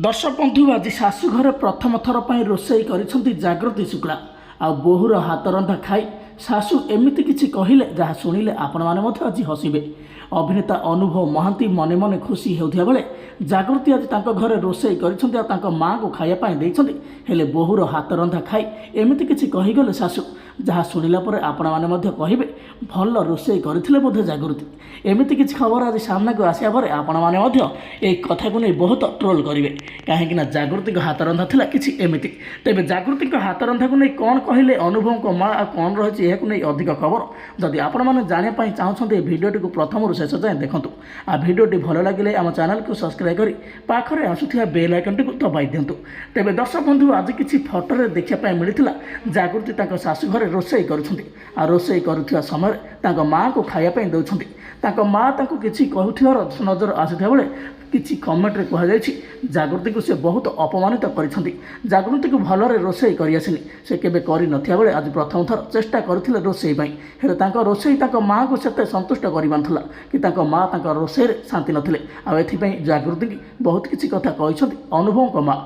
दर्शक बंधु आज शाशुघर प्रथम थर पर रोषे कर जागृति शुक्ला आ बोहूर हाथ रंधा खाई शाशु एमती किसी कहले जहाँ शुणिले आपण मैंने आज हसबे। अभिनेता अनुभव महांती मने मने खुशी होता बेले जागृति आज घरे रोषे कर माँ को खायापी हेले बोहूर हाथ रंधा खाई एमती किसी कहीगले शाशु जहाँ शुणिला आपण मैंने कहे भल रोषे करते बोधे जागृति। एमती किसी खबर आज सामना को आसा पर आपण मैंने कथा को नहीं बहुत ट्रोल करेंगे कहीं जागृति हाथ रंधा था कि एमती। तेज जागृति हाथ रंधा को नहीं कौन कहले अनुभव को माँ कौन रही है नहीं अधिक खबर जदि आपण मैंने जानापी चाहते भिडियोटी को प्रथम शेष जाए देखूँ आ भिडियोटी भल लगे आम चैनल को सब्सक्राइब कर पाखरे आसुवा बेल आइकन टी दबाई दिंतु। तेज दर्शक बंधु आज किसी फटोरे देखापी मिलता जागृति शाशु घरे रोषे रोषे करुवा समय माँ को खायापी दौरान माँ किसी कहूर नजर आसुवा बेले किसी कमेंट रे कहुई जागृति को से बहुत अपमानित कर जागृति को भलरे रोषे करनी से केबे करि नथिया बेले आज प्रथम थर चेष्टा करथिले रोषे हेले रोषे माँ को सेते संतुष्ट करना कि माँ रोषे शांति नथिले आ एथिपई जागृति की बहुत किसी कथा कही अनुभव को माँ